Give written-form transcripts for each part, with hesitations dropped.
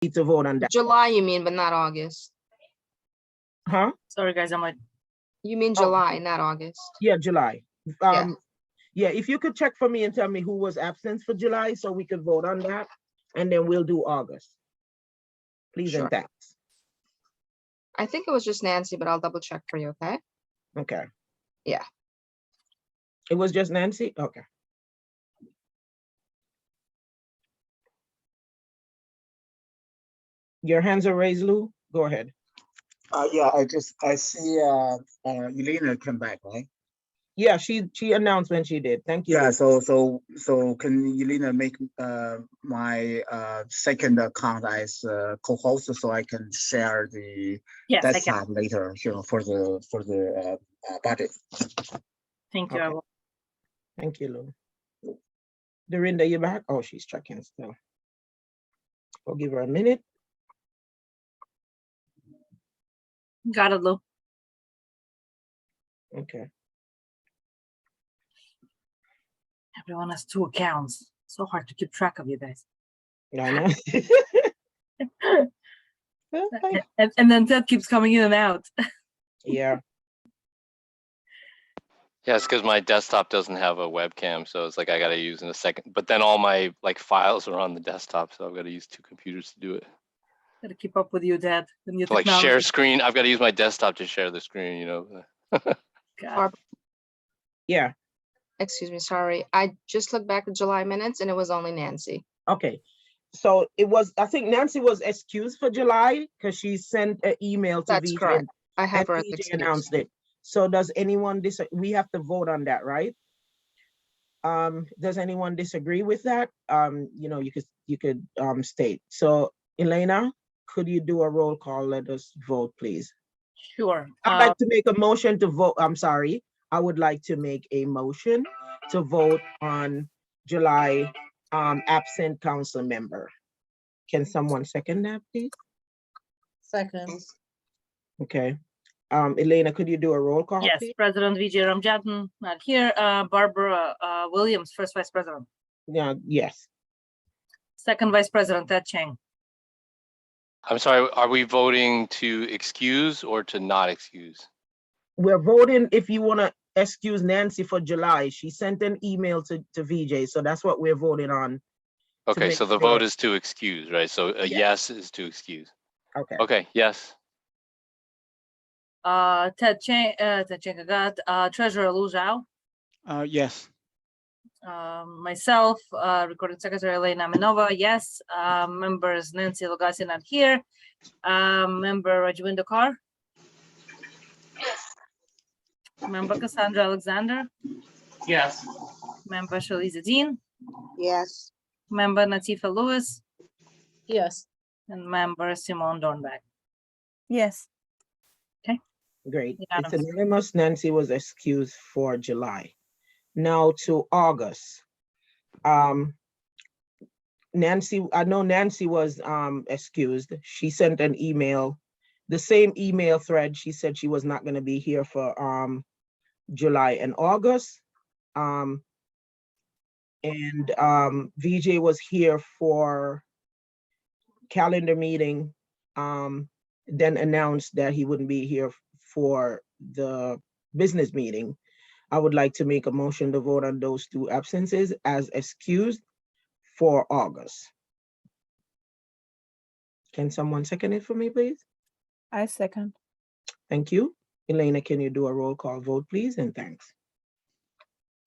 need to vote on that. July, you mean, but not August. Huh? Sorry, guys, I'm like, You mean Oh. July, not August. Yeah, July. Yeah. Yeah, if you could check for me and tell me who was absent for July, so we could vote on that, and then we'll do August. Please Sure. and thanks. I think it was just Nancy, but I'll double check for you, okay? Okay. Yeah. It was just Nancy? Okay. Your hands are raised, Lou. Go ahead. Yeah, I see Elena came back, right? Yeah, she announced when she did. Thank you. Yeah, Lou. so can Elena make my second account as co-host so I can share the yes, I can. desktop later, for the budget. Thank you. I Okay. will. Thank you, Lou. Dorinda, you back? Oh, she's checking still. We'll give her a minute. Got it, Lou. Okay. Everyone has 2 accounts. So hard to keep track of you guys. I know. Okay. And then Ted keeps coming in and out. Yeah. Yeah, it's because my desktop doesn't have a webcam, so it's like I gotta use in a second. But then all my files are on the desktop, so I've got to use 2 computers to do it. Gotta keep up with you, Dad. And your To share technology. screen, I've got to use my desktop to share the screen. God. Yeah. Excuse me, sorry. I just looked back at July minutes and it was only Nancy. Okay. So it was, I think Nancy was excused for July because she sent an email to That's VJ correct. I and have her as VJ excused. announced it. So does anyone we have to vote on that, right? Does anyone disagree with that? You could state. So Elena, could you do a roll call? Let us vote, please. Sure. I'd like to make a motion to vote. I'm sorry. I would like to make a motion to vote on July absent council member. Can someone second that, please? Second. Okay. Elena, could you do a roll call, Yes, please? President Vijay Ramjatan, not here. Barbara Williams, first Vice President. Yeah, yes. Second Vice President, Ted Chang. I'm sorry, are we voting to excuse or to not excuse? We're voting if you want to excuse Nancy for July. She sent an email to VJ, so that's what we're voting on. Okay, make so the sure- vote is to excuse, right? So a yes is to excuse. Okay. Okay, yes. Ted Chang got Treasurer Lu Zhao. Yes. Myself, Recording Secretary Elena Minova, yes. Members Nancy Lugasi not here. Member Rajwinder Kaur. Member Cassandra Alexander. Yes. Member Shaliza Dean. Yes. Member Natifa Lewis. Yes. And Member Simone Dornbeck. Yes. Great. Yeah. It's anonymous. Nancy was excused for July. Now to August. Nancy, I know Nancy was excused. She sent an email, the same email thread. She said she was not going to be here for July and August. VJ was here for calendar meeting, then announced that he wouldn't be here for the business meeting. I would like to make a motion to vote on those 2 absences as excused for August. Can someone second it for me, please? I second. Thank you. Elena, can you do a roll call vote, please? And thanks.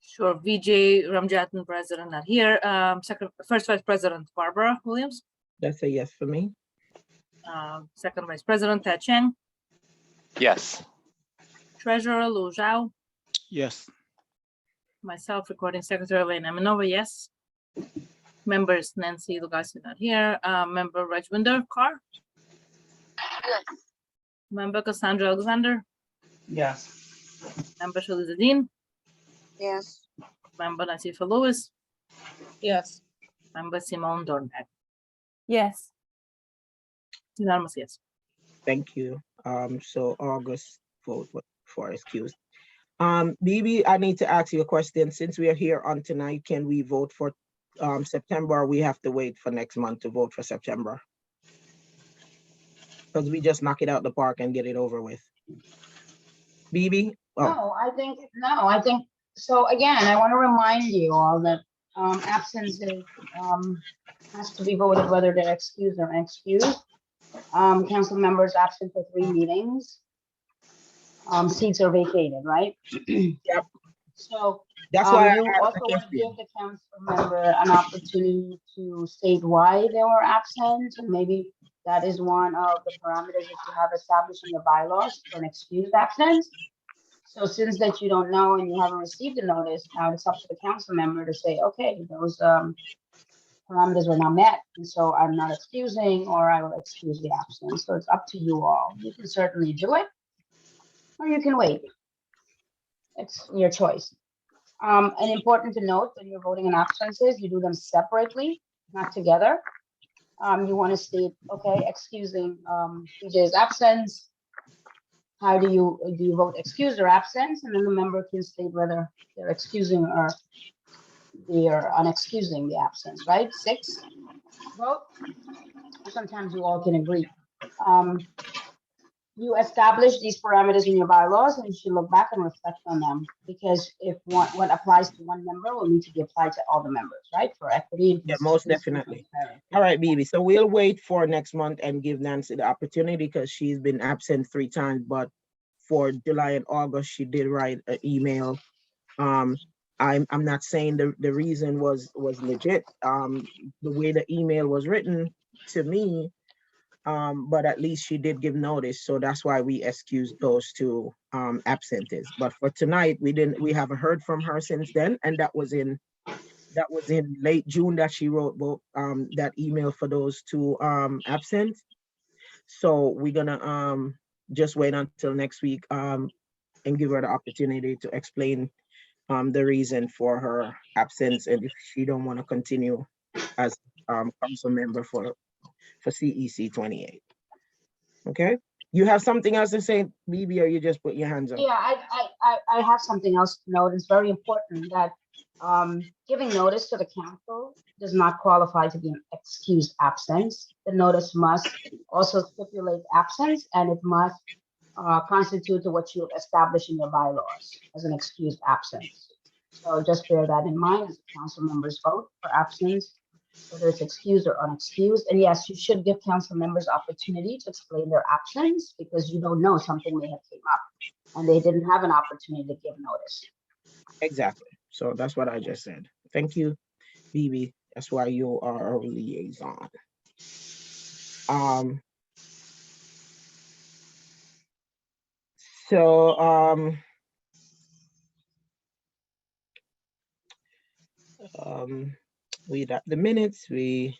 Sure. Vijay Ramjatan, President, not here. First Vice President Barbara Williams. That's a yes for me. Second Vice President Ted Chang. Yes. Treasurer Lu Zhao. Yes. Myself, Recording Secretary Elena Minova, yes. Members Nancy Lugasi not here. Member Rajwinder Kaur. Yes. Member Cassandra Alexander. Yes. Member Shaliza Dean. Yes. Member Natifa Lewis. Yes. Member Simone Dornbeck. Yes. Unanimous, yes. Thank you. So August vote for excuse. Bibi, I need to ask you a question. Since we are here on tonight, can we vote for September, or we have to wait for next month to vote for September? Because we just knock it out the park and get it over with. BB? Oh, No, I think, so again, I want to remind you all that absence is, has to be voted whether they're excused or unexcused. Council members absent for 3 meetings. Seats are vacated, right? Yep. So that's why you I also want to can't see give the council member an opportunity to state why they were absent, and maybe that is one of the parameters that you have established in your bylaws for an excused absence. So since that you don't know and you haven't received the notice, now it's up to the council member to say, okay, those parameters were not met, and so I'm not excusing, or I will excuse the absence. So it's up to you all. You can certainly do it, or you can wait. It's your choice. And important to note, when you're voting on absences, you do them separately, not together. You want to state, okay, excusing BJ's absence. How do you vote excused or absent? And then the member can state whether they're excusing or they're unexcusing the absence, right? 6 vote. Sometimes you all can agree. You establish these parameters in your bylaws, and you should look back and reflect on them, because if what applies to one member will need to be applied to all the members, right? For equity and Yeah, most consistency and definitely. transparency. All right, BB. So we'll wait for next month and give Nancy the opportunity, because she's been absent 3 times, but for July and August, she did write an email. I'm not saying the reason was legit. The way the email was written to me, but at least she did give notice. So that's why we excused those 2 absences. But for tonight, we haven't heard from her since then. And that was in late June that she wrote both that email for those 2 absent. So we're gonna just wait until next week and give her the opportunity to explain the reason for her absence, and if she don't want to continue as council member for CEC 28. Okay, you have something else to say, BB, or you just put your hands up? Yeah, I have something else to note. It's very important that giving notice to the council does not qualify to be an excused absence. The notice must also stipulate absence, and it must constitute to what you establish in your bylaws as an excused absence. So just bear that in mind as the council members vote for absence, whether it's excused or unexcused. And yes, you should give council members opportunity to explain their absence, because you don't know, something may have came up and they didn't have an opportunity to give notice. Exactly. So that's what I just said. Thank you, BB. That's why you are our liaison. So we got the minutes. I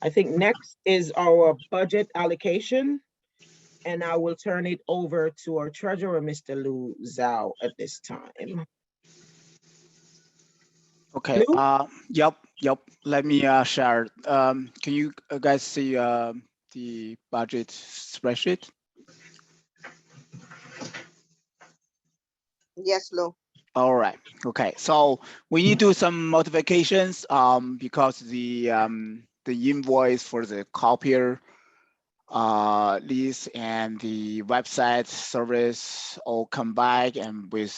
think next is our budget allocation, and I will turn it over to our treasurer, Mr. Lou Zhao, at this time. Okay. Lou? Yep. Let me share. Can you guys see the budget spreadsheet? Yes, Lou. All right. Okay. So we need to do some modifications because the invoice for the copier lease and the website service all come back and with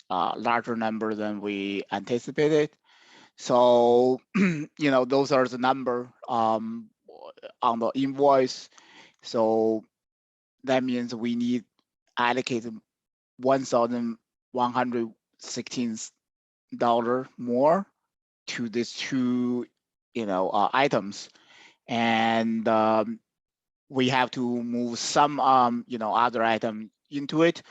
larger number than we anticipated. So those are the number on the invoice. So that means we need allocated $1,116 more to these 2 items, and we have to move some other item into it.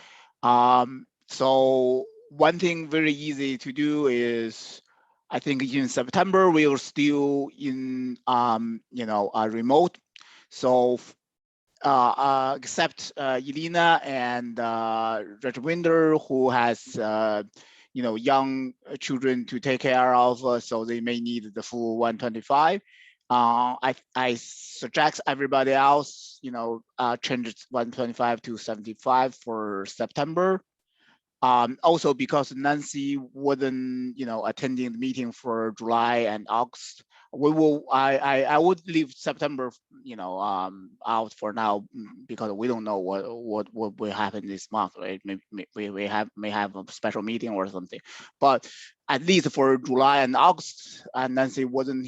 So one thing very easy to do is, I think in September we were still in remote. So except Elena and Rajwinder, who has young children to take care of, so they may need the full 125. I suggest everybody else, change 125 to 75 for September. Also because Nancy wasn't, attending the meeting for July and August, I would leave September out for now because we don't know what will happen this month, right? Maybe we may have a special meeting or something, but at least for July and August, and Nancy wasn't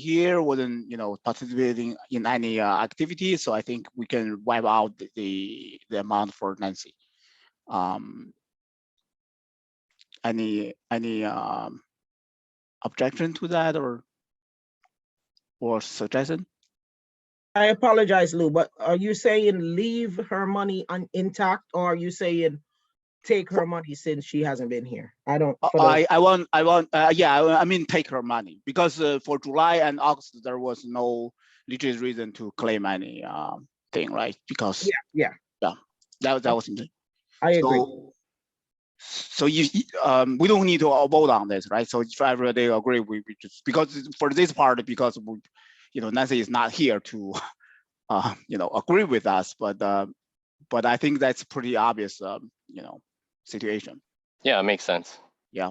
participating in any activity, so I think we can wipe out the amount for Nancy. Any objection to that or suggestion? I apologize, Lou, but are you saying leave her money intact, or are you saying take her money since she hasn't been here? I don't. I mean take her money because for July and August there was no legit reason to claim any thing, right? Because Yeah, that was interesting. I agree. So we don't need to vote on this, right? So if everybody agree, we just, because for this part, because Nancy is not here to agree with us, but I think that's pretty obvious situation. Yeah, it makes sense. Yeah.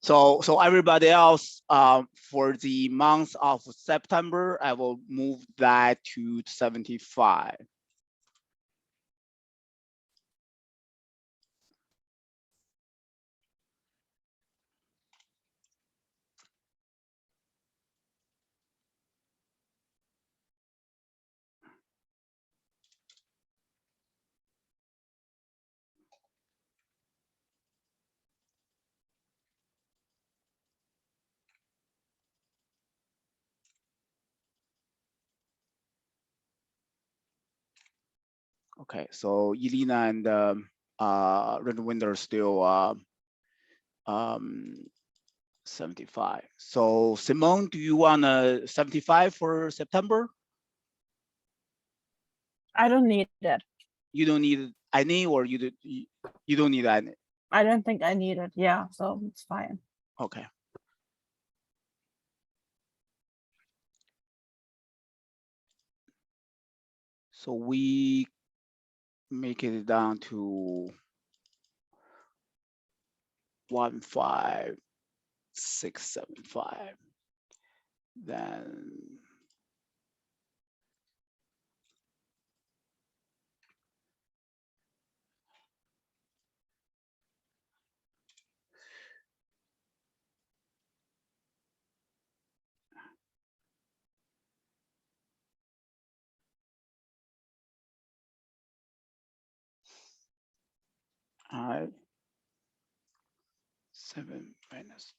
So everybody else, for the month of September, I will move that to 75. Okay, so Elena and Redwinder are still 75. So Simone, do you want 75 for September? I don't need it. You don't need any, or you don't need any? I don't think I need it. Yeah, so it's fine. Okay. So we make it down to 15675. Then I 7 minus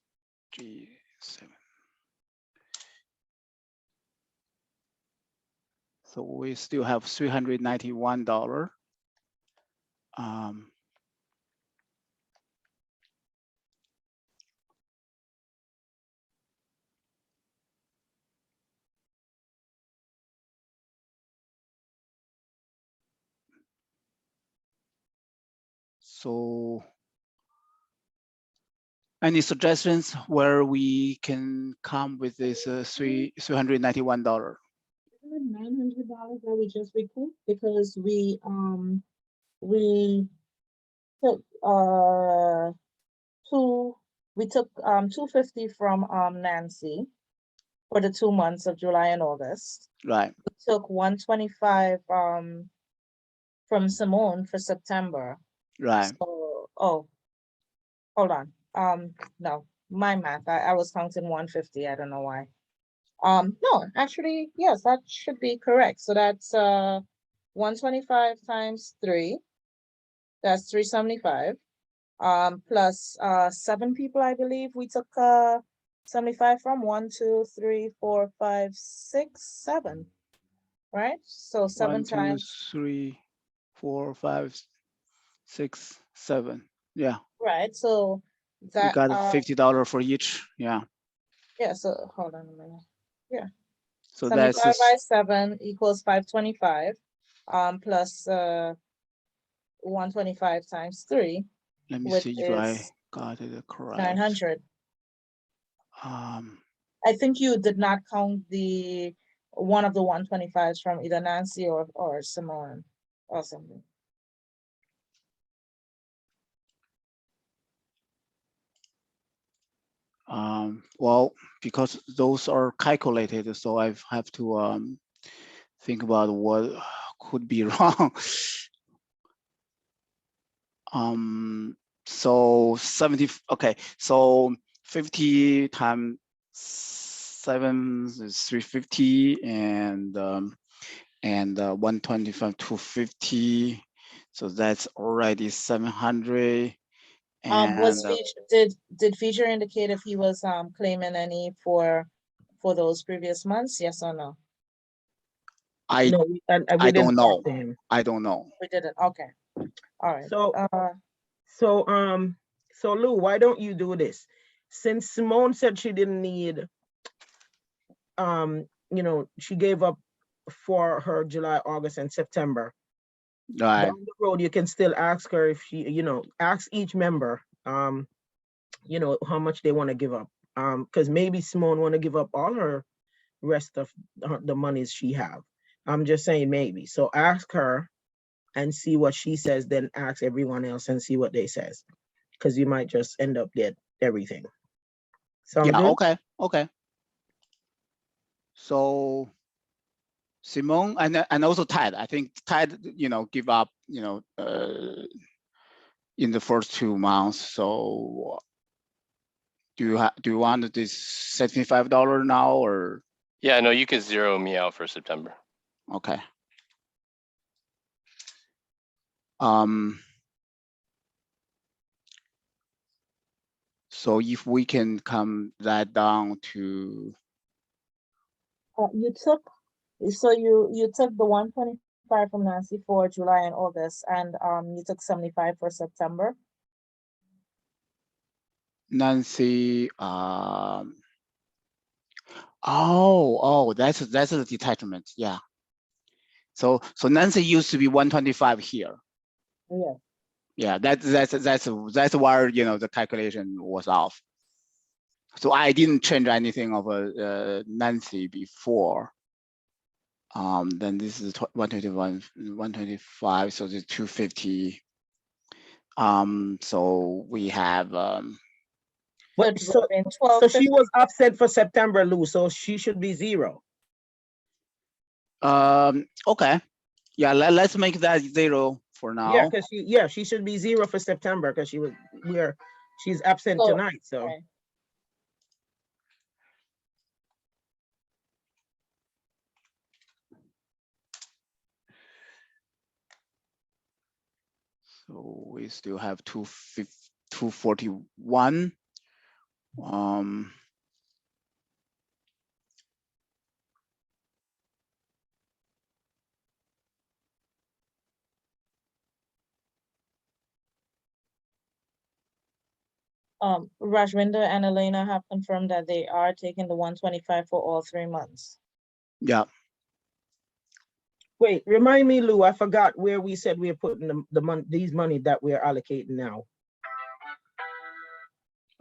G7. So we still have $391. So any suggestions where we can come with this $391? $900 that we just recouped because we took $250 from Nancy for the 2 months of July and August. Right. We took $125 from Simone for September. Right. So, oh, hold on. No, my math. I was counting $150. I don't know why. No, actually, yes, that should be correct. So that's 125 times 3. That's 375. Plus 7 people, I believe we took 75 from. 1, 2, 3, 4, 5, 6, 7. Right? So 7 1, 2, times. 3, 4, 5, 6, 7. Yeah. Right. So that We got $50 for each. Yeah. Yeah. So hold on a minute. Yeah. So 75 that's by 7 equals 525. Plus 125 times 3. Let me which see if I is got it correct. 900. I think you did not count the one of the 125s from either Nancy or Simone or something. Well, because those are calculated, so I have to think about what could be wrong. So 70, okay, so 50 times 7 is 350, and 125, 250. So that's already 700. Was And did Feature indicate if he was claiming any for those previous months? Yes or no? I No, we I didn't don't know. talk to him. I don't know. We didn't. Okay. All right. So, so Lou, why don't you do this? Since Simone said she didn't need, she gave up for her July, August, and September. Right. Down the road, you can still ask her if she, ask each member, how much they want to give up. Because maybe Simone want to give up all her rest of the monies she have. I'm just saying maybe. So ask her and see what she says, then ask everyone else and see what they says. Because you might just end up get everything. Sound Yeah, good? okay, okay. So Simone and also Ted, I think Ted, give up, in the first 2 months. So do you want this $75 now, or? Yeah, no, you could zero me out for September. Okay. So if we can come that down to, You took the 125 from Nancy for July and August, and you took 75 for September. Nancy, oh, that's the detachment, yeah. So Nancy used to be 125 here. Yeah. Yeah, that's where the calculation was off. So I didn't change anything of Nancy before. Then this is 121, 125, so the 250. So we have But so she was upset for September, Lou, so she should be zero. okay. Yeah, let's make that 0 for now. Yeah, because she should be 0 for September because she's absent So, tonight. So okay. So we still have 241. Rajwinder and Elena have confirmed that they are taking the 125 for all 3 months. Yeah. wait, remind me, Lou. I forgot where we said we are putting the money, these money that we are allocating now.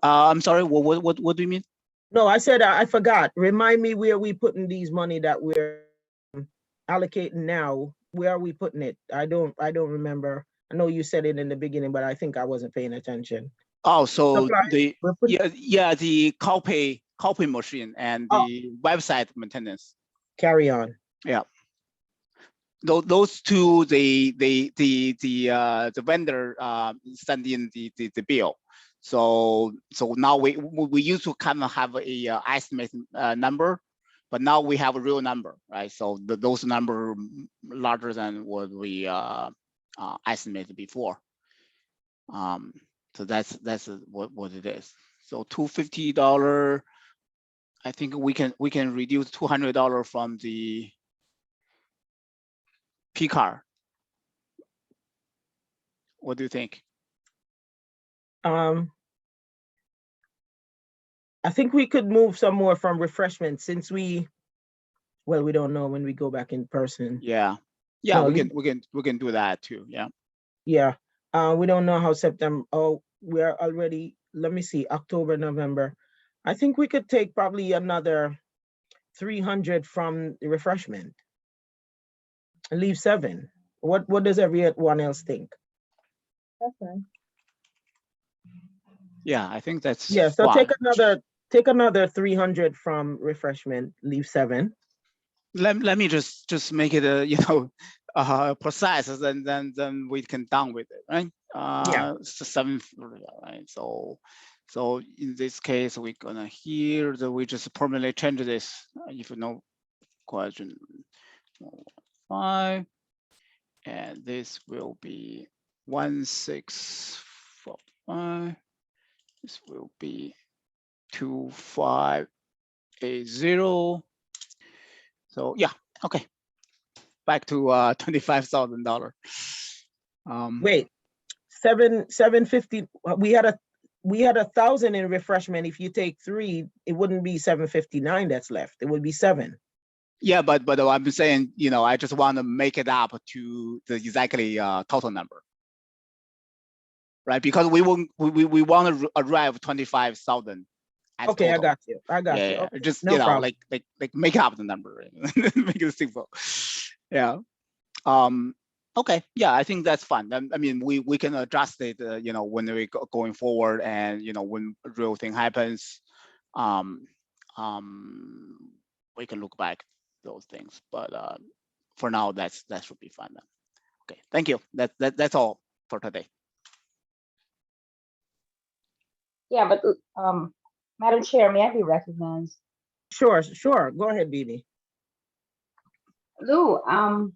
I'm sorry. What do you mean? No, I said I forgot. Remind me where we putting these money that we're allocating now. Where are we putting it? I don't remember. I know you said it in the beginning, but I think I wasn't paying attention. Oh, so Supplies? We're putting- the copy machine and the website maintenance. Carry on. Yeah. Those two, the vendor send in the bill. So now we used to kind of have a estimate number, but now we have a real number, right? So those number larger than what we estimated before. So that's what it is. So $250. I think we can reduce $200 from the P card. What do you think? I think we could move some more from refreshment since we don't know when we go back in person. Yeah, No, we can do that too. Yeah. Yeah. We don't know how September. Oh, we are already. Let me see. October, November. I think we could take probably another 300 from the refreshment. And leave 7. What does everyone else think? Okay. Yeah, I think that's Yeah. So fine. take another take another 300 from refreshment, leave 7. Let me just make it precise, then we can down with it, right? So 7, right? So in this case, we're gonna here that we just permanently change this. If no question, 5, and this will be 1645. This will be 2580. So yeah, okay. Back to $25,000. Wait, 750. We had 1,000 in refreshment. If you take 3, it wouldn't be 759 that's left. It would be 7. Yeah, but I'm saying, I just want to make it up to the exactly total number, right? Because we want to arrive 25,000. Okay, I got you. I got you. Yeah, Okay, just no problem. like make up the number, make it simple. Yeah. Okay. Yeah, I think that's fine. I mean, we can adjust it, when we going forward, and when a real thing happens, we can look back those things. But for now, that should be fine then. Okay. Thank you. That's all for today. Yeah, but Madam Chair, may I be recognized? Sure. Go ahead, Bibi. Lou, I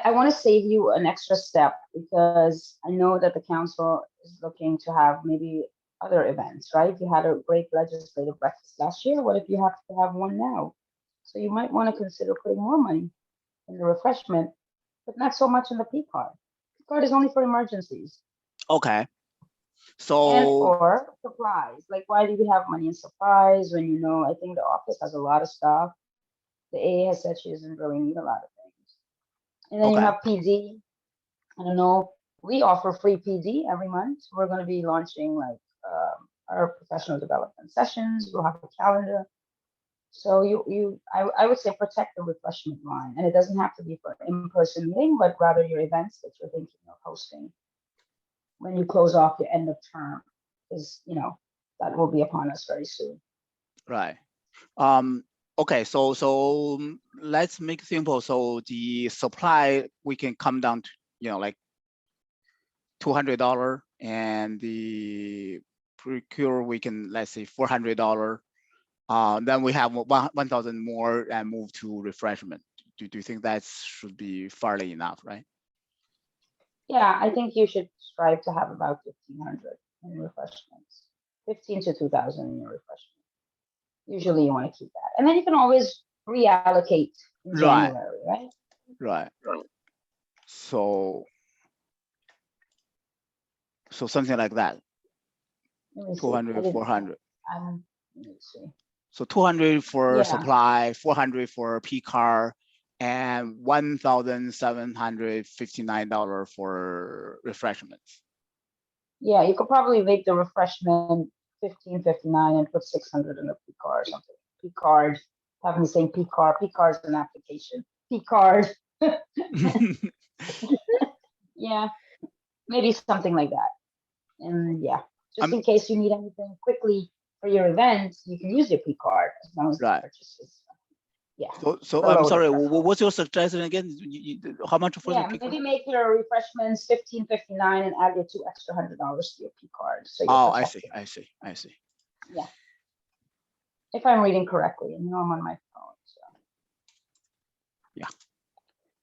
want to save you an extra step because I know that the council is looking to have maybe other events, right? You had a great legislative breakfast last year. What if you have to have one now? So you might want to consider putting more money in the refreshment, but not so much in the P card. P card is only for emergencies. Okay. And So or supplies. Like, why do you have money in supplies when I think the office has a lot of stuff. The AA has said she doesn't really need a lot of things. And then you Okay. have PD. I don't know. We offer free PD every month. We're going to be launching like our professional development sessions. We'll have a calendar. So I would say protect the refreshment line, and it doesn't have to be for in-person meeting, but rather your events that you're thinking of hosting when you close off your end of term, is that will be upon us very soon. right. Okay, so let's make it simple. So the supply, we can come down to like $200, and the procure, we can, let's say, $400. Then we have 1,000 more and move to refreshment. Do you think that should be fairly enough, right? Yeah, I think you should strive to have about 1,500 in refreshments, 15 to 2,000 in your refreshment. Usually you want to keep that. And then you can always reallocate in Right. January, right? Right. So something like that, Let me see. 200, 400. Let me see. So 200 for Yeah. supply, 400 for P car, and $1,759 for refreshments. Yeah, you could probably make the refreshment 1559 and put 600 in the P card or something. P card, having the same P card. P card is an application. P card. Yeah, maybe something like that. And yeah, just in case you need anything quickly for your event, you can use your P card as long as the Right. purchase is. Yeah. So below I'm the sorry, threshold. what's your suggestion again? How much for Yeah, the P card? maybe make your refreshments 1559 and add your $2 extra $100 to your P card. So you're Oh, protected. I see. Yeah. If I'm reading correctly, and I'm on my phone. So.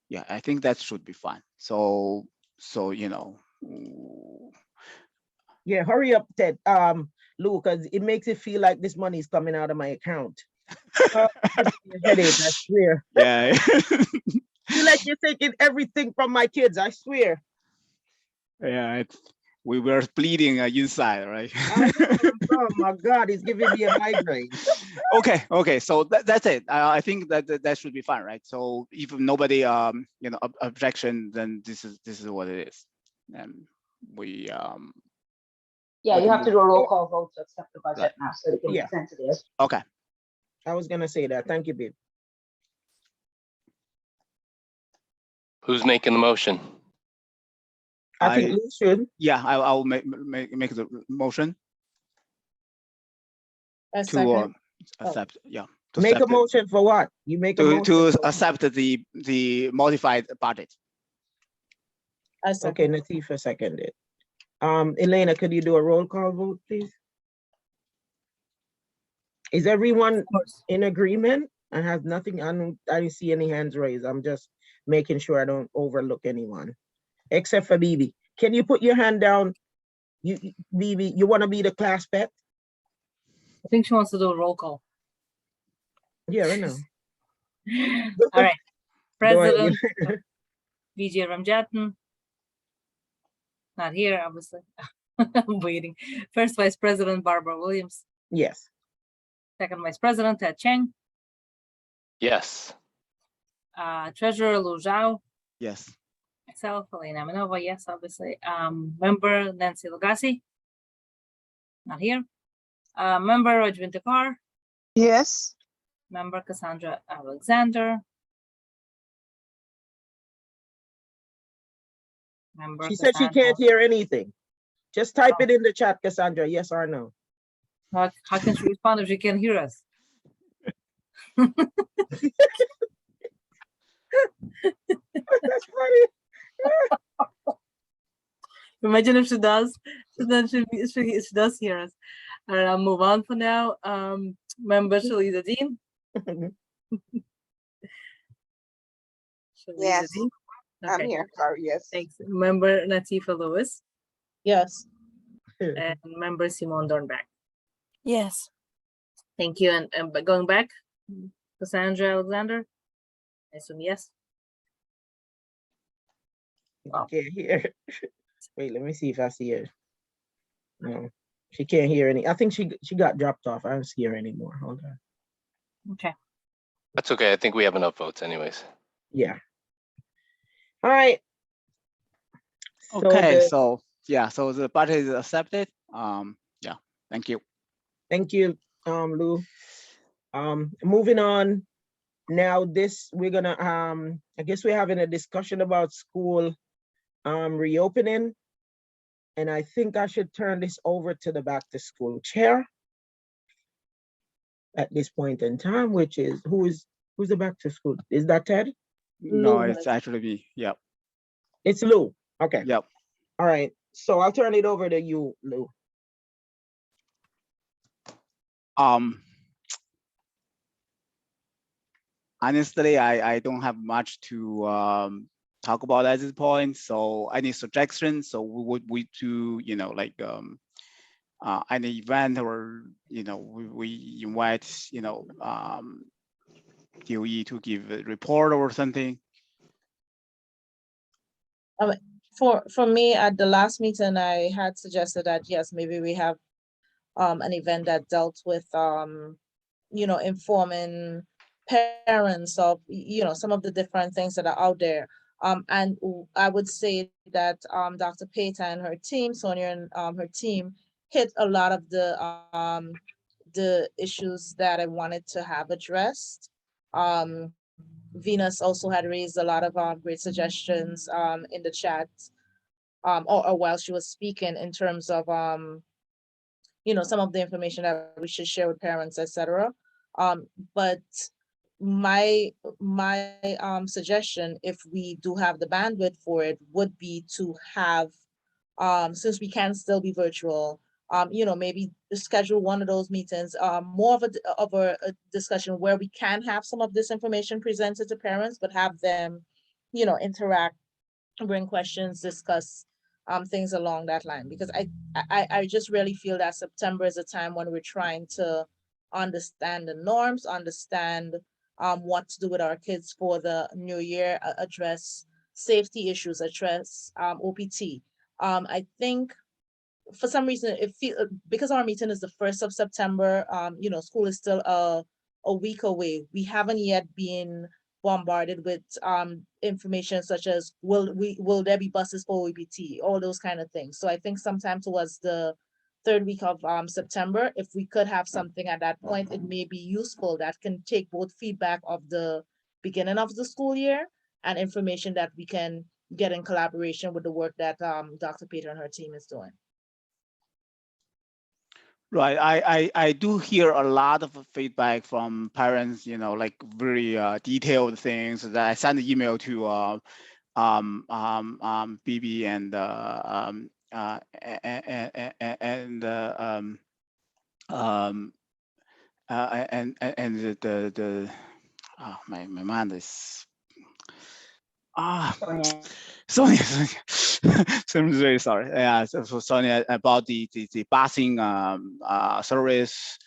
Yeah, I think that should be fine. So Yeah, hurry up, Ted. Lou, because it makes it feel like this money is coming out of my account. Headache, I swear. yeah. Feel like you're taking everything from my kids, I swear. Yeah, we were bleeding inside, right? Oh my God, he's giving me a migraine. Okay, so that's it. I think that should be fine, right? So if nobody objection, then this is what it is, and we Yeah, you have to do a roll call vote to accept the budget Right. now, so they can Yeah. present it as. okay. I was gonna say that. Thank you, babe. Who's making the motion? I think we should. Yeah, I'll make the motion. A to second. accept, yeah. To Make a accept it- motion for what? You make a motion. To for what? accept the modified budget. A Okay, second. Latifa seconded. Elena, could you do a roll call vote, please? Is everyone Of course. in agreement? I have nothing, I didn't see any hands raised. I'm just making sure I don't overlook anyone. Except for Bibi. Can you put your hand down? Bibi, you want to be the class pet? I think she wants to do a roll call. Yeah, I know. All right. Go ahead. President Vijay Ramjatan. Not here, obviously. I'm waiting. First Vice President Barbara Williams. Yes. Second Vice President Ted Cheng. Yes. Treasurer Lu Zhao. Yes. Myself, Elena Manova, yes, obviously. Member Nancy Lugasi. Not here. Member Rajvinda Kaur. Yes. Member Cassandra Alexander. Member She said she Cassandra- can't hear anything. Just type it in the chat, Cassandra, yes or no. How can she respond if she can't hear us? That's funny. Imagine if she does, then she does hear us. All right, I'll move on for now. Member Shalida Dean. Shalida Yes, Dean. I'm Okay, here. Sorry, yes. thanks. Member Latifa Lewis Yes. and member Simone Dornbeck. Yes. Thank you. And but going back, Cassandra Alexander. I assume yes. Wow. Can't hear. Wait, let me see if I see her. No, she can't hear any. I think she got dropped off. I don't see her anymore. Hold on. Okay. That's okay. I think we have enough votes anyways. Yeah. All right. Okay, the- so yeah, so the budget is accepted. Yeah, thank you. Thank you, Lou. Moving on. Now we're gonna, I guess we're having a discussion about school reopening. And I think I should turn this over to the back to school chair at this point in time, which is, who's the back to school? Is that Ted? No, Lou it's has- actually me. Yep, It's Lou. Okay. yep. All right. So I'll turn it over to you, Lou. Honestly, I don't have much to talk about at this point. So any suggestions? So we do, you know, like any event, or we invite, DOE to give a report or something. For me, at the last meeting, I had suggested that, yes, maybe we have an event that dealt with, informing parents of, some of the different things that are out there. And I would say that Dr. Peta and her team, Sonia and her team, hit a lot of the issues that I wanted to have addressed. Venus also had raised a lot of great suggestions in the chat, or while she was speaking, in terms of some of the information that we should share with parents, etc. But my suggestion, if we do have the bandwidth for it, would be to have, since we can still be virtual, maybe schedule one of those meetings, more of a discussion where we can have some of this information presented to parents, but have them, interact, bring questions, discuss things along that line. Because I just really feel that September is a time when we're trying to understand the norms, understand what to do with our kids for the new year, address safety issues, address OPT. I think for some reason because our meeting is the 1st of September, school is still a week away. We haven't yet been bombarded with information such as will there be buses for OPT, all those kind of things. So I think sometime towards the 3rd week of September, if we could have something at that point, it may be useful, that can take both feedback of the beginning of the school year and information that we can get in collaboration with the work that Dr. Peter and her team is doing. Right. I do hear a lot of feedback from parents, you know, like very detailed things that I sent an email to BB and the oh, my mind is Sonia. Sonia, so I'm very sorry. Yeah, so Sonia, about the busing service.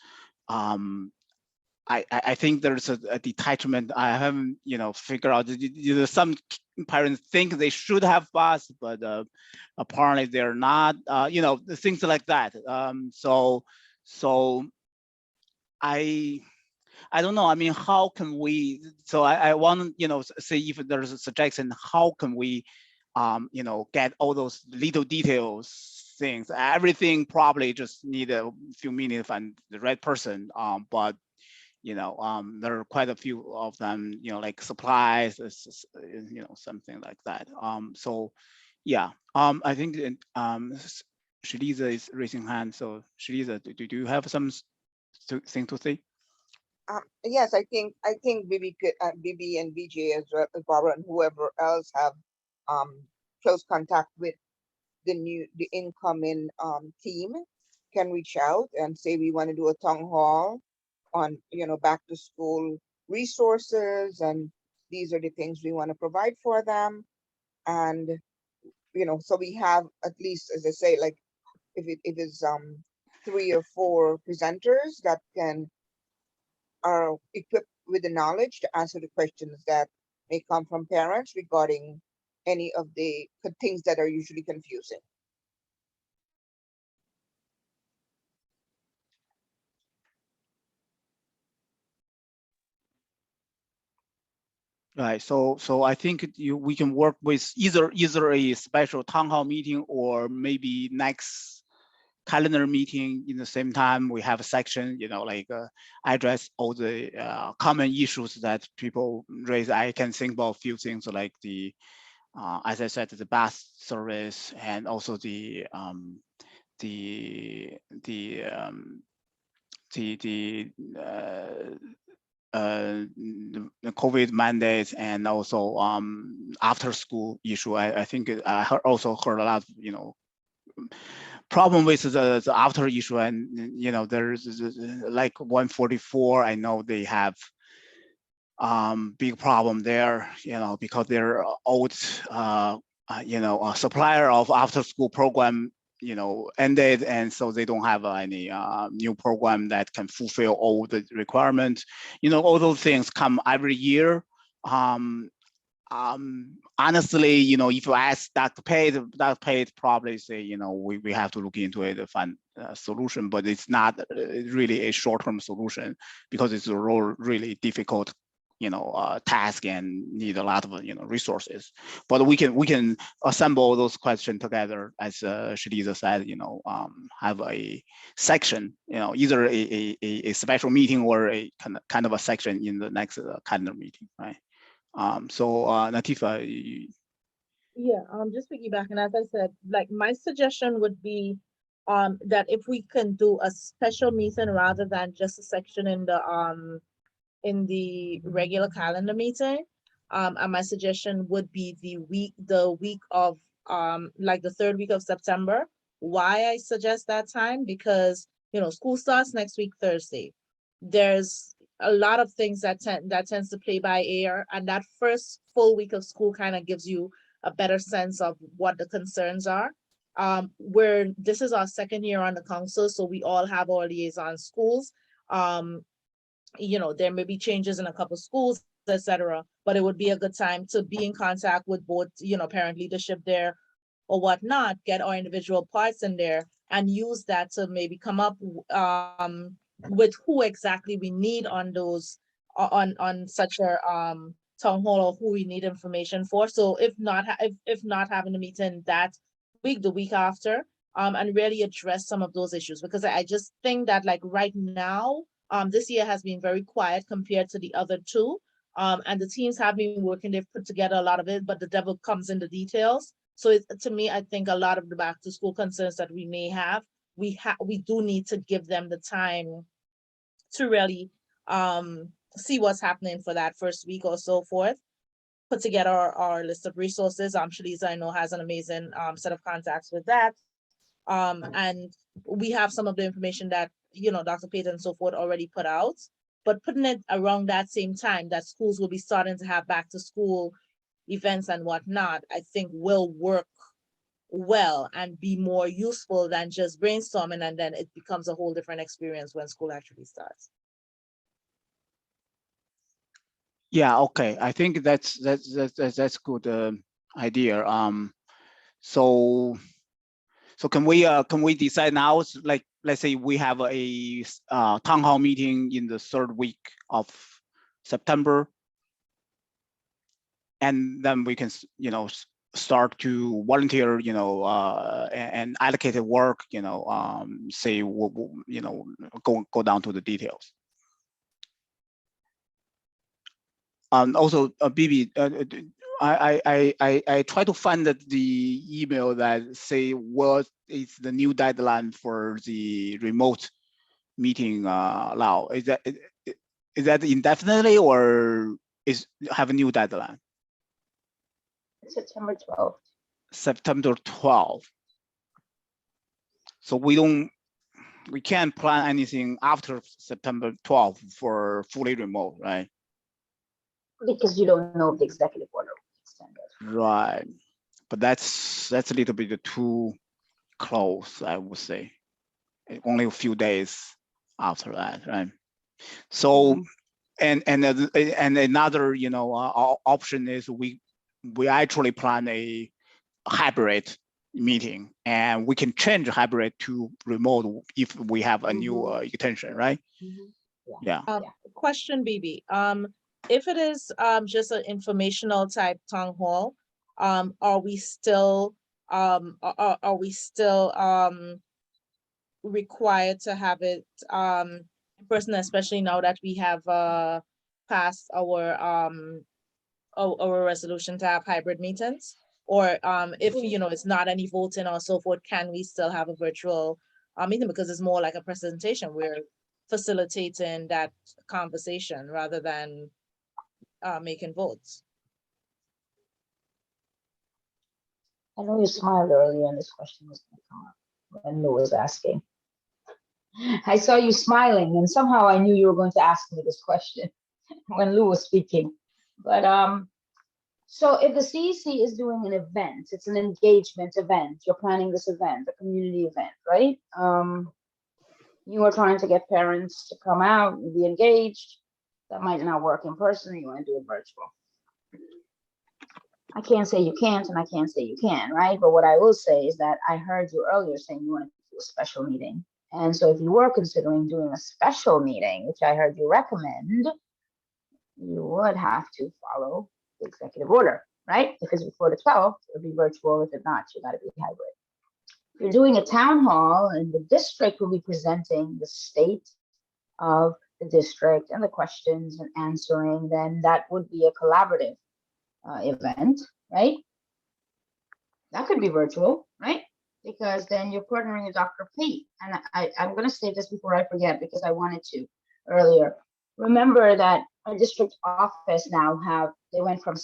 I think there's a detachment. I haven't, you know, figured out. Some parents think they should have bus, but apparently they're not. You know, things like that. So I don't know. I mean, how can we? So I want to, you know, say if there's a suggestion, how can we, you know, get all those little details things? Everything probably just need a few minutes to find the right person. But you know, there are quite a few of them. You know, like supplies, you know, something like that. So yeah. I think Shaliza is raising hand. So Shaliza, do you have some thing to say? Yes, I think BB and VJ as well as Barbara and whoever else have close contact with the incoming team can reach out and say we want to do a town hall on, you know, back to school resources, and these are the things we want to provide for them. And you know, so we have at least, as I say, like if it's 3 or 4 presenters that are equipped with the knowledge to answer the questions that may come from parents regarding any of the things that are usually confusing. Right. So I think we can work with either a special town hall meeting or maybe next calendar meeting in the same time. We have a section, you know, like address all the common issues that people raise. I can think about a few things like the, as I said, the bus service and also the COVID mandates and also after school issue. I think I also heard a lot, you know, problem with the after issue, and you know, there's like 144. I know they have big problem there, you know, because they're old, you know, a supplier of after school program, you know, ended, and so they don't have any new program that can fulfill all the requirements. You know, all those things come every year. Honestly, you know, if you ask Dr. Pate probably say, you know, we have to look into it to find a solution, but it's not really a short-term solution because it's a really difficult, you know, task and need a lot of, you know, resources. But we can assemble those questions together, as Shaliza said, you know, have a section, you know, either a special meeting or a kind of a section in the next calendar meeting, right? So Natifa, Yeah, just piggybacking, as I said, like my suggestion would be that if we can do a special meeting rather than just a section in the regular calendar meeting. And my suggestion would be the week of like the 3rd week of September. Why I suggest that time? Because you know, school starts next week, Thursday. There's a lot of things that tends to play by ear, and that first full week of school kind of gives you a better sense of what the concerns are. Where this is our 2nd year on the council, so we all have our liaison schools. You know, there may be changes in a couple schools, etc., but it would be a good time to be in contact with both, you know, parent leadership there or whatnot, get our individual parts in there and use that to maybe come up with who exactly we need on those on such a town hall, or who we need information for. So if not having a meeting that week, the week after, and really address some of those issues, because I just think that like right now, this year has been very quiet compared to the other 2. And the teams have been working, they've put together a lot of it, but the devil comes in the details. So to me, I think a lot of the back to school concerns that we may have we do need to give them the time to really see what's happening for that first week or so forth. Put together our list of resources. Shaliza, I know, has an amazing set of contacts with that. And we have some of the information that, you know, Dr. Payton and so forth already put out, but putting it around that same time that schools will be starting to have back to school events and whatnot, I think will work well and be more useful than just brainstorming, and then it becomes a whole different experience when school actually starts. Yeah, okay. I think that's good idea. So can we decide now? Like, let's say we have a town hall meeting in the third week of September, and then we can, you know, start to volunteer, you know, and allocated work, you know, say, you know, go down to the details. Also, Bibi, I try to find the email that say what is the new deadline for the remote meeting now. Is that indefinitely, or have a new deadline? September 12th. September 12th. So we can't plan anything after September 12th for fully remote, right? Because you don't know if the executive order will be extended. Right, but that's a little bit too close, I would say. Only a few days after that, right? So, and another, you know, option is we actually plan a hybrid meeting, and we can change hybrid to remote if we have a new extension, right? Yeah. Question, Bibi. If it is just an informational type town hall, are we still required to have it in person, especially now that we have passed our resolution to have hybrid meetings? Or if, you know, it's not any voting or so forth, can we still have a virtual meeting, because it's more like a presentation? We're facilitating that conversation rather than making votes. I know you smiled earlier and this question was going to come up when Lou was asking. I saw you smiling, and somehow I knew you were going to ask me this question when Lou was speaking. But so if the CEC is doing an event, it's an engagement event, you're planning this event, a community event, right? You are trying to get parents to come out and be engaged. That might not work in person, you want to do it virtual. I can't say you can't, and I can't say you can, right? But what I will say is that I heard you earlier saying you wanted to do a special meeting. And so if you were considering doing a special meeting, which I heard you recommend, you would have to follow the executive order, right? If it's before the 12th, it'll be virtual. If it's not, you got to be hybrid. If you're doing a town hall and the district will be presenting the state of the district and the questions and answering, then that would be a collaborative event, right? That could be virtual, right? Because then you're partnering with Dr. Pate. And I'm going to say this before I forget, because I wanted to earlier. Remember that our district office now they went from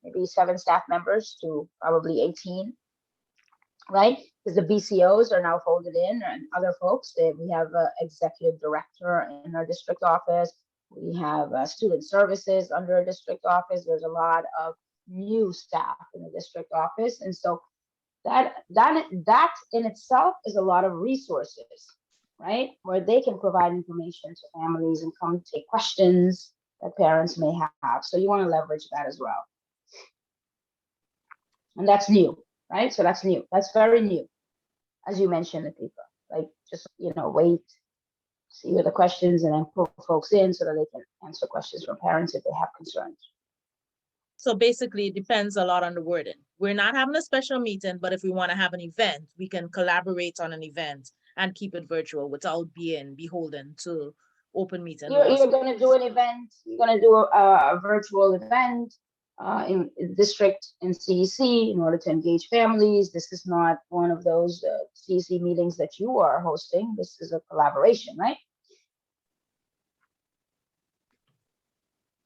maybe seven staff members to probably 18, right? Because the BCOs are now folded in, and other folks. We have an executive director in our district office. We have student services under a district office. There's a lot of new staff in the district office. And so that in itself is a lot of resources, right? Where they can provide information to families and come take questions that parents may have. So you want to leverage that as well. And that's new, right? So that's new. That's very new. As you mentioned, Latifa, like just, wait, see what the questions, and then pull folks in so that they can answer questions from parents if they have concerns. So basically, it depends a lot on the wording. We're not having a special meeting, but if we want to have an event, we can collaborate on an event and keep it virtual without being beholden to open meeting. You're going to do an event. You're going to do a virtual event. in district and CEC in order to engage families. This is not one of those CEC meetings that you are hosting. This is a collaboration, right?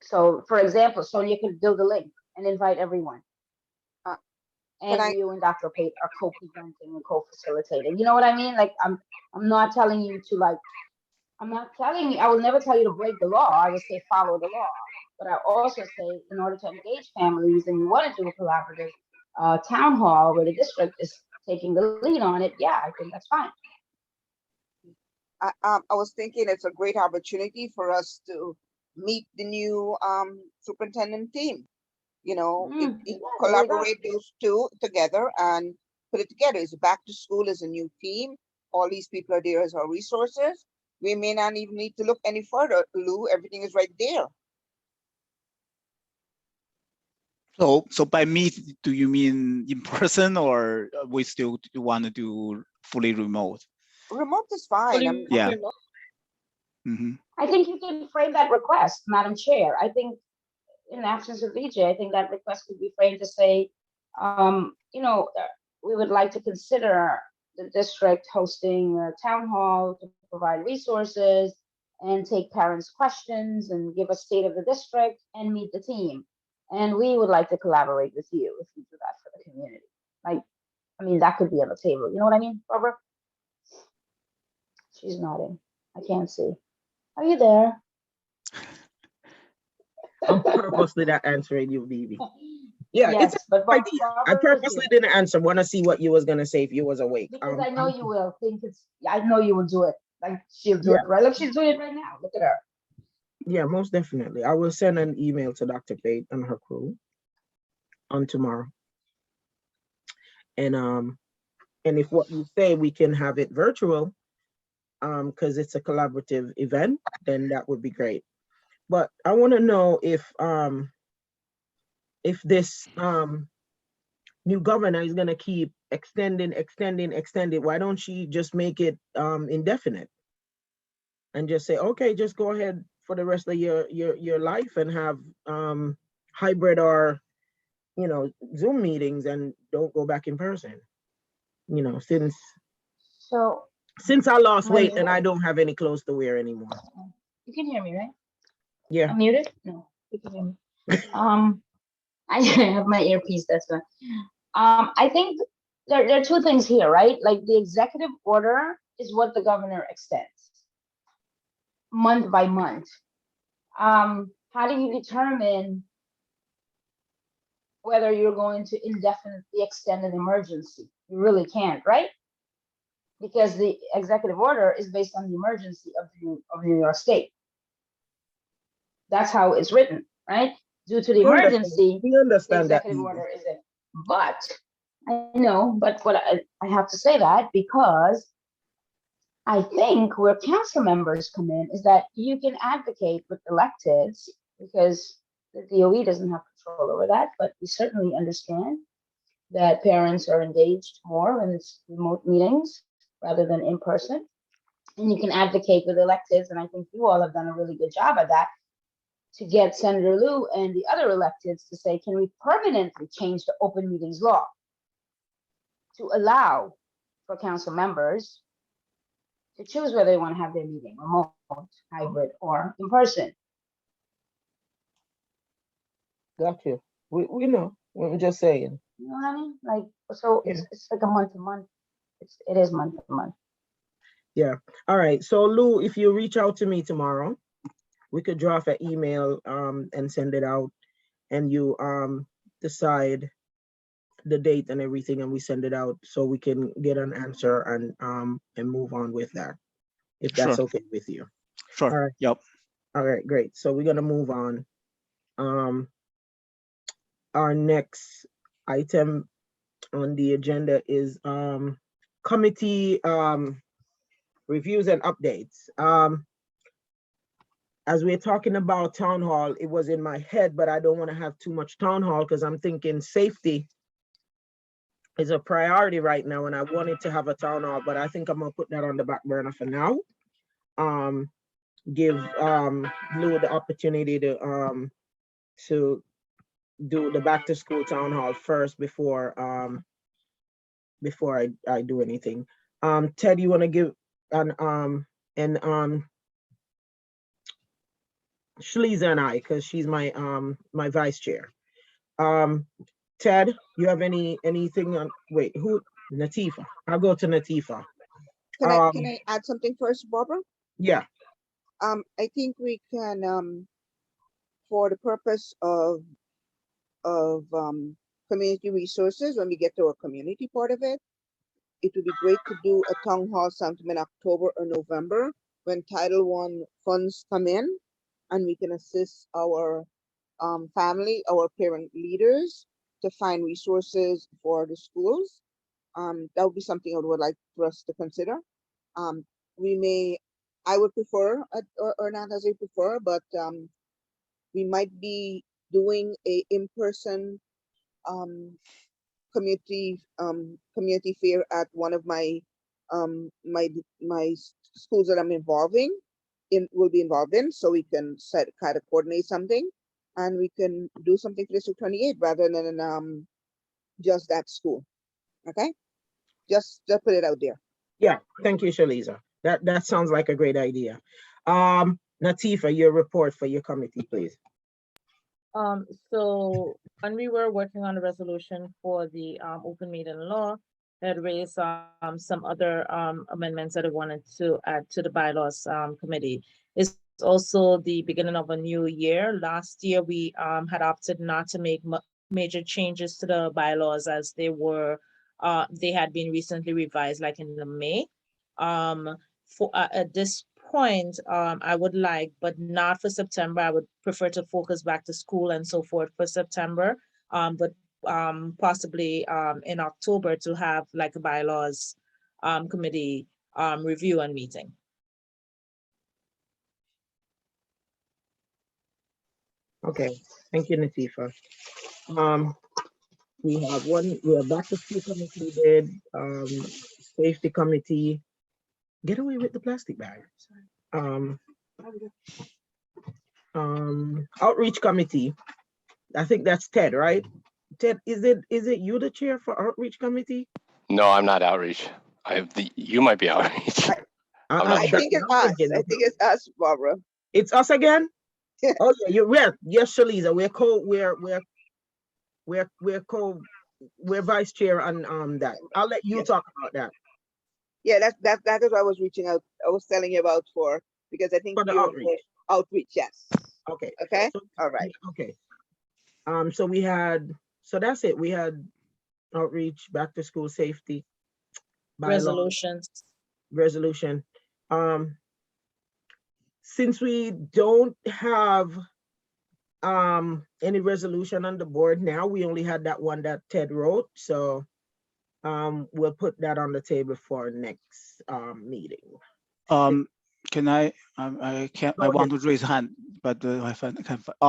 So for example, Sonia could build a link and invite everyone. Can I- And you and Dr. Pate are co-presenting and co-facilitating. You know what I mean? Like I'm not telling you to like, I'm not telling you, I will never tell you to break the law. I will say follow the law. But I also say in order to engage families and you want to do a collaborative town hall where the district is taking the lead on it, yeah, I think that's fine. I was thinking it's a great opportunity for us to meet the new superintendent team. You know, Yeah, there you go. collaborate those two together and put it together. It's back to school as a new team. All these people are there as our resources. We may not even need to look any further, Lou. Everything is right there. So by meet, do you mean in person, or we still want to do fully remote? Remote is fine. Yeah. Mm-hmm. I think you can frame that request, Madam Chair. I think in absence of VJ, I think that request could be framed to say, you know, we would like to consider the district hosting a town hall to provide resources and take parents' questions and give a state of the district and meet the team. And we would like to collaborate with you if you do that for the community. Like, I mean, that could be on the table. You know what I mean, Barbara? She's nodding. I can't see. Are you there? I'm purposely not answering you, Bibi. Yeah, Yes, it's but a good idea. I Barbara is purposely here. didn't answer. Want to see what you was gonna say if you was awake. Because I know you will think it's, I know you will do it. Like she'll do Yeah. it right. Look, she's doing it right now. Look at her. Yeah, most definitely. I will send an email to Dr. Pate and her crew on tomorrow. And if what you say we can have it virtual, because it's a collaborative event, then that would be great. But I want to know if this new governor is gonna keep extending. Why don't she just make it indefinite? And just say, okay, just go ahead for the rest of your life and have hybrid or, you know, Zoom meetings and don't go back in person. You know, since I lost weight and I don't have any clothes to wear anymore. You can hear me, right? Yeah. I'm muted? No, you can hear me. I have my earpiece, that's why. I think there are two things here, right? Like the executive order is what the governor extends month by month. How do you determine whether you're going to indefinitely extend an emergency? You really can't, right? Because the executive order is based on the emergency of New York State. That's how it's written, right? Due to the emergency, we understand the that. executive order is it. But I know, but what I have to say that because I think where council members come in is that you can advocate with electeds because the DOE doesn't have control over that, but we certainly understand that parents are engaged more when it's remote meetings rather than in person. And you can advocate with electeds, and I think you all have done a really good job at that, to get Senator Lieu and the other electeds to say, can we permanently change the open meetings law to allow for council members to choose whether they want to have their meeting remote, hybrid, or in person. Got you. We know. We're just saying. You know what I mean? Like, so it's like a month to month. It is month to month. Yeah. All right. So Lou, if you reach out to me tomorrow, we could draft an email and send it out, and you decide the date and everything, and we send it out so we can get an answer and move on with that, if that's Sure. okay with you. Sure. All right. Yep. All right, great. So we're gonna move on. Our next item on the agenda is committee reviews and updates. As we're talking about town hall, it was in my head, but I don't want to have too much town hall because I'm thinking safety is a priority right now, and I wanted to have a town hall, but I think I'm gonna put that on the back burner for now. Give Lou the opportunity to do the back to school town hall first before I do anything. Ted, you want to give an Shaliza and I, because she's my my vice chair. Ted, you have anything on, wait, who? Natifa. I'll go to Natifa. Can I add something first, Barbara? Yeah, I think we can, for the purpose of community resources, when we get to a community part of it, it would be great to do a town hall sometime in October or November when Title I funds come in, and we can assist our family, our parent leaders to find resources for the schools. That would be something I would like for us to consider. I would prefer, or not as I prefer, but we might be doing a in-person community fair at one of my schools that I'm will be involved in, so we can kind of coordinate something, and we can do something for District 28 rather than just that school. Okay, just put it out there. yeah, thank you, Shaliza. That sounds like a great idea. Natifa, your report for your committee, please. So when we were working on a resolution for the open meeting law, had raised some other amendments that I wanted to add to the bylaws committee. It's also the beginning of a new year. Last year, we had opted not to make major changes to the bylaws as they had been recently revised, like in the May. At this point, I would like, but not for September. I would prefer to focus back to school and so forth for September. But possibly in October to have like a bylaws committee review and meeting. Okay, thank you, Natifa. We have back to school committee did, safety committee. Get away with the plastic bags. Outreach committee. I think that's Ted, right? Ted, is it you the chair for outreach committee? No, I'm not outreach. You might be outreach. I'm not I sure. think it's us. I think it's us, Barbara. It's us again? Yeah. Oh yeah, yes, Shaliza. We're vice chair on that. I'll let you talk about that. Yeah, that is what I was reaching out. I was telling you about because I think For the you're outreach. for outreach, yes. Okay. Okay. So- All right. Okay. So that's it. We had outreach, back to school safety. bylaws, resolution. Since we don't have any resolution on the board now, we only had that one that Ted wrote. So we'll put that on the table for next meeting. Can I can't, I want to raise hand, but I can't.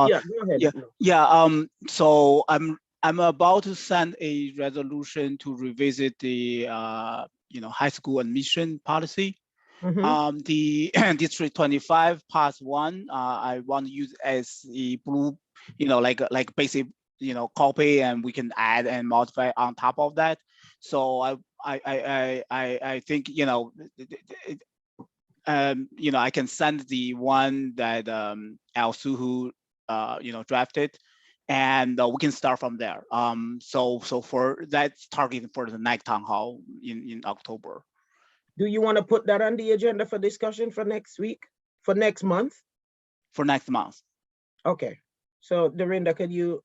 Yeah, go ahead. Yeah. So I'm about to send a resolution to revisit the high school admission policy. Mhm. The District 25 Part 1, I want to use as a blue, like basic, copy, and we can add and modify on top of that. So I think I can send the one that Al Suhu drafted, and we can start from there. So for that's targeted for the next town hall in October. Do you want to put that on the agenda for discussion for next week, for next month? For next month. Okay. So Dorinda, could you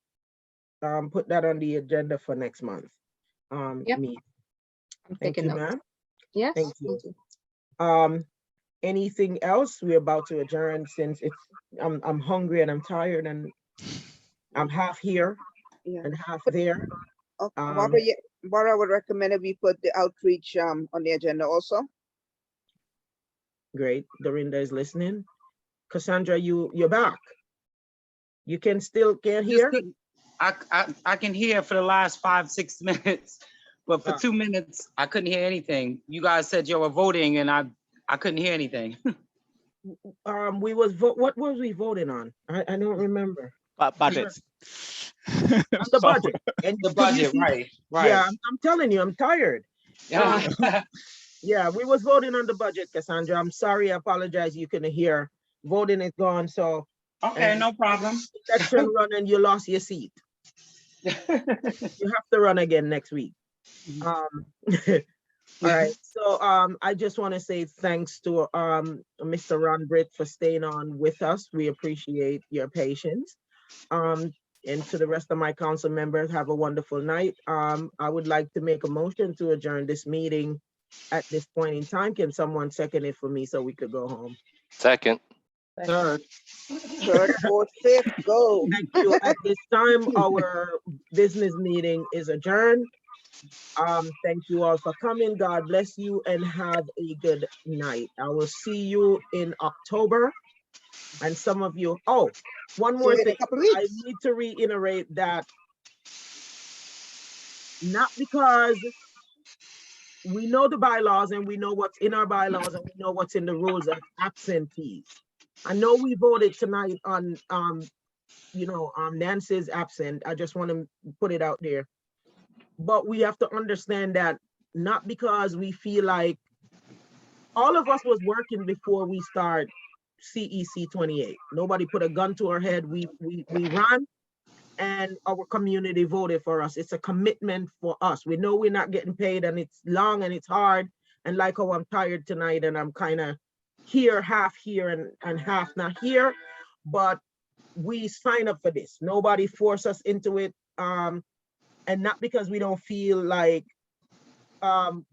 put that on the agenda for next month? Yep. Meet. I'm Thank taking you, notes. ma'am. Yes. Thank you. Anything else? We're about to adjourn since I'm hungry and I'm tired and I'm half here Yeah. and half there. Barbara, Barbara would recommend that we put the outreach on the agenda also. Great. Dorinda is listening. Cassandra, you're back. You can't hear? I can hear for the last 5-6 minutes, but for Ah. 2 minutes, I couldn't hear anything. You guys said you were voting and I couldn't hear anything. What was we voting on? I don't remember. Budget. On the budget. And The to budget, be- right, Yeah, right. I'm telling you, I'm tired. Yeah. Yeah, we was voting on the budget, Cassandra. I'm sorry, I apologize. You couldn't hear. Voting is gone, so Okay, And- no problem. election run and you lost your seat. You have to run again next week. All right, so I just want to say thanks to Mr. Ron Britt for staying on with us. We appreciate your patience. And to the rest of my council members, have a wonderful night. I would like to make a motion to adjourn this meeting at this point in time. Can someone second it for me so we could go home? Second. Third. Third, fourth, fifth, go. Thank you. At this time, our business meeting is adjourned. Thank you all for coming. God bless you and have a good night. I will see you in October. And some of you, oh, one more See you in a thing. couple I weeks. need to reiterate that not because we know the bylaws and we know what's in our bylaws and we know what's in the rules of absentees. I know we voted tonight on, Nancy's absent. I just want to put it out there. But we have to understand that not because we feel like all of us was working before we start CEC 28. Nobody put a gun to our head. We ran and our community voted for us. It's a commitment for us. We know we're not getting paid and it's long and it's hard. And like, oh, I'm tired tonight and I'm kind of here, half here and half not here. But we sign up for this. Nobody forced us into it. And not because we don't feel like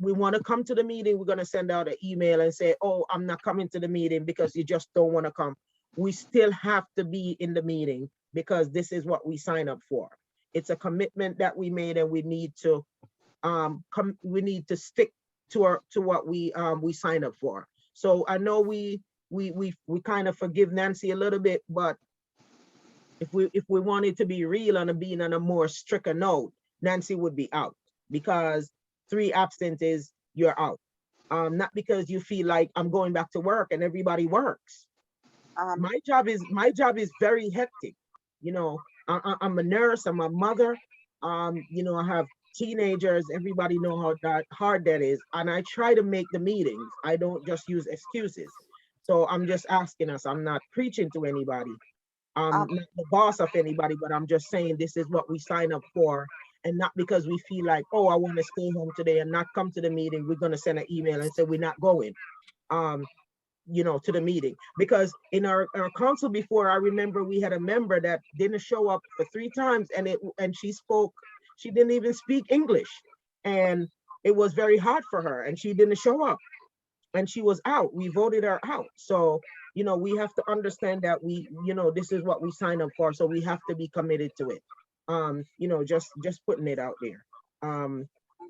we want to come to the meeting, we're going to send out an email and say, oh, I'm not coming to the meeting because you just don't want to come. We still have to be in the meeting because this is what we sign up for. It's a commitment that we made and we need to stick to what we signed up for. So I know we kind of forgive Nancy a little bit, but if we wanted to be real and being on a more stricter note, Nancy would be out because 3 absent is you're out. Not because you feel like I'm going back to work and everybody works. My job is very hectic. I'm a nurse, I'm a mother. I have teenagers, everybody know how hard that is. And I try to make the meetings. I don't just use excuses. So I'm just asking us, I'm not preaching to anybody. I'm not the boss of anybody, but I'm just saying this is what we sign up for. And not because we feel like, oh, I want to stay home today and not come to the meeting. We're going to send an email and say we're not going, to the meeting. Because in our council before, I remember we had a member that didn't show up for 3 times and she didn't even speak English. And it was very hard for her and she didn't show up and she was out. We voted her out. So, we have to understand that this is what we signed up for. So we have to be committed to it. Just putting it out there.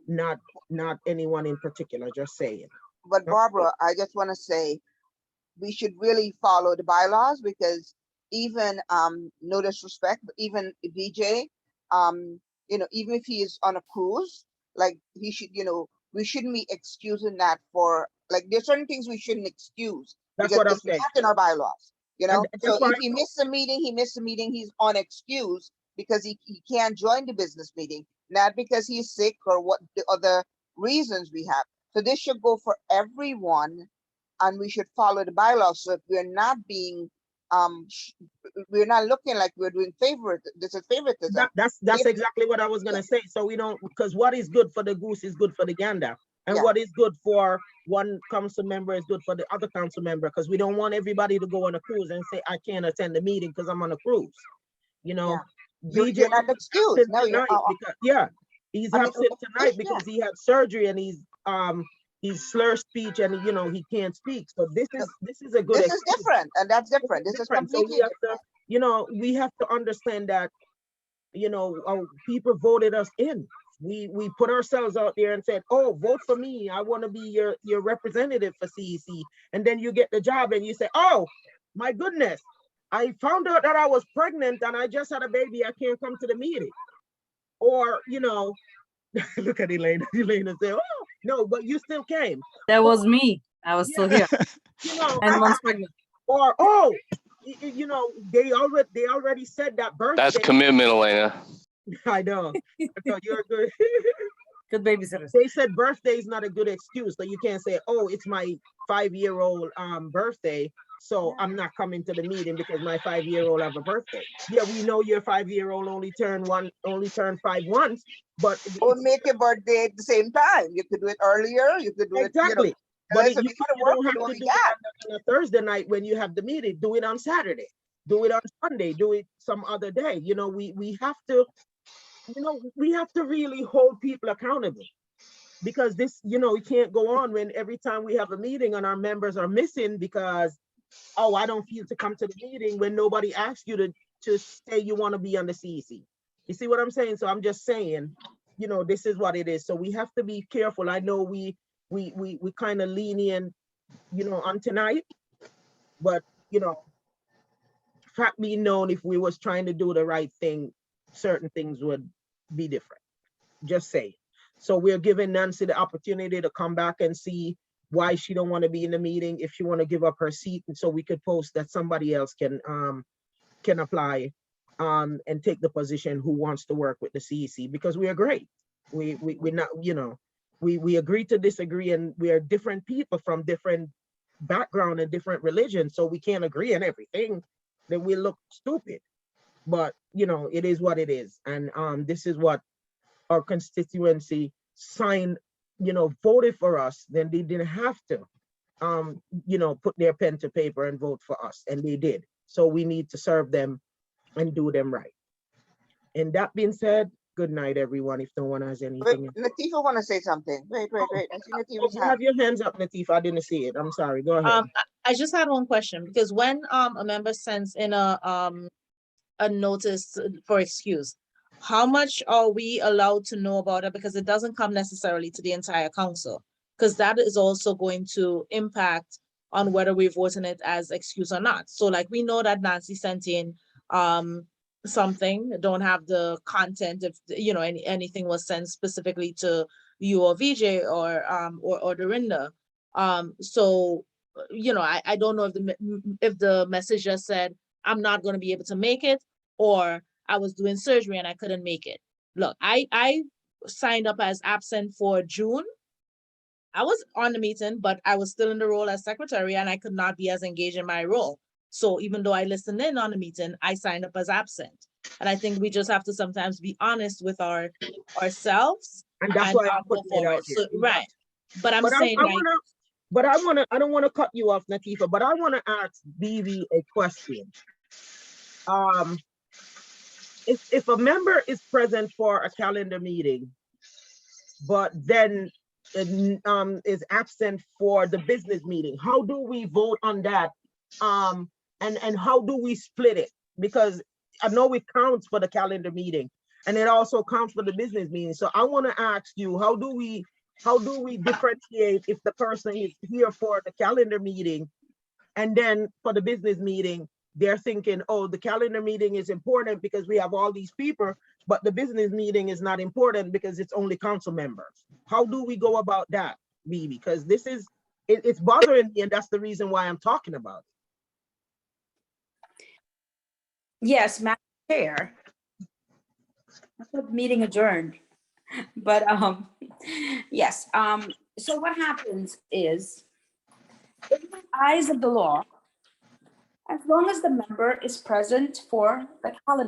Not anyone in particular, just saying. But Barbara, I just want to say, we should really follow the bylaws because even, no disrespect, but even VJ, even if he is on a cruise, like he should, we shouldn't be excusing that for, like, there's certain things we shouldn't excuse. That's because what I'm it's saying. not in our bylaws, And So that's why- if he missed a meeting, he's unexcused because he can't join the business meeting, not because he's sick or what the other reasons we have. So this should go for everyone and we should follow the bylaws. So if we're not being, we're not looking like we're doing this is favoritism. That's If- exactly what I was gonna say. So we don't, because what is good for the goose is good for the gander. And Yeah. what is good for one council member is good for the other council member, because we don't want everybody to go on a cruise and say, I can't attend the meeting because I'm on a cruise. You're VJ not excused. absent No, you're, tonight because- he's I mean, absent tonight yeah. because he had surgery and he's slur speech and he can't speak. So this is a good this is excuse. different and that's different. This is Different. So completely different. we have to understand that, our people voted us in. We put ourselves out there and said, oh, vote for me. I want to be your representative for CEC. And then you get the job and you say, oh, my goodness, I found out that I was pregnant and I just had a baby. I can't come to the meeting. Or, look at Elaine. Elaine and say, oh, no, but you still came. That was me. I was still here. 10 months pregnant. Or, oh, know, they already said that birthday. That's commitment, Elena. I know. I know you're good. Good babysitters. They said birthday is not a good excuse, so you can't say, "Oh, it's my 5-year-old birthday, so I'm not coming to the meeting because my 5-year-old have a birthday." Yeah, we know your 5-year-old only turned 5 once, but Or make your birthday at the same time. You could do it earlier, you could do it, you know. exactly. But Unless you if you gotta work don't with have what to we do got. it on a Thursday night when you have the meeting. Do it on Saturday. Do it on Sunday. Do it some other day. You know, we have to, we have to really hold people accountable. Because this, it can't go on when every time we have a meeting and our members are missing because, oh, I don't feel to come to the meeting when nobody asked you to say you want to be on the CEC. You see what I'm saying? So I'm just saying, this is what it is. So we have to be careful. I know we kind of lenient, on tonight, but, fact being known, if we was trying to do the right thing, certain things would be different. Just say. So we're giving Nancy the opportunity to come back and see why she don't want to be in the meeting, if she want to give up her seat, and so we could post that somebody else can apply and take the position who wants to work with the CEC, because we are great. We're not, we agree to disagree, and we are different people from different background and different religions, so we can't agree on everything. Then we look stupid. But it is what it is, and this is what our constituency signed, voted for us. Then they didn't have to, put their pen to paper and vote for us, and they did. So we need to serve them and do them right. And that being said, good night, everyone. If no one has Wait, anything. Latifa wanna say something. Wait. I see Latifa's You hand. have your hands up, Latifa. I didn't see it. I'm sorry. Go ahead. I just had one question, because when a member sends in a notice for excuse, how much are we allowed to know about it? Because it doesn't come necessarily to the entire council, because that is also going to impact on whether we're voting it as excuse or not. So like, we know that Nancy sent in something, don't have the content, if anything was sent specifically to you or VJ or Dorinda. So I don't know if the message just said, I'm not going to be able to make it, or I was doing surgery and I couldn't make it. Look, I signed up as absent for June. I was on the meeting, but I was still in the role as secretary, and I could not be as engaged in my role. So even though I listened in on the meeting, I signed up as absent. And I think we just have to sometimes be honest with ourselves. And that's why I'm go putting it out forward. So, here. right. But I'm But saying, I don't want to cut you off, Latifa, but I want to ask BB a question. If a member is present for a calendar meeting, but then is absent for the business meeting, how do we vote on that? And how do we split it? Because I know it counts for the calendar meeting, and it also counts for the business meeting. So I want to ask you, how do we differentiate if the person is here for the calendar meeting, and then for the business meeting, they're thinking, oh, the calendar meeting is important because we have all these people, but the business meeting is not important because it's only council members. How do we go about that, B? Because this is, it's bothering me, and that's the reason why I'm talking about it. Yes, Madam Chair. I thought the meeting adjourned. But yes, so what happens is, in the eyes of the law, as long as the member is present for the calendar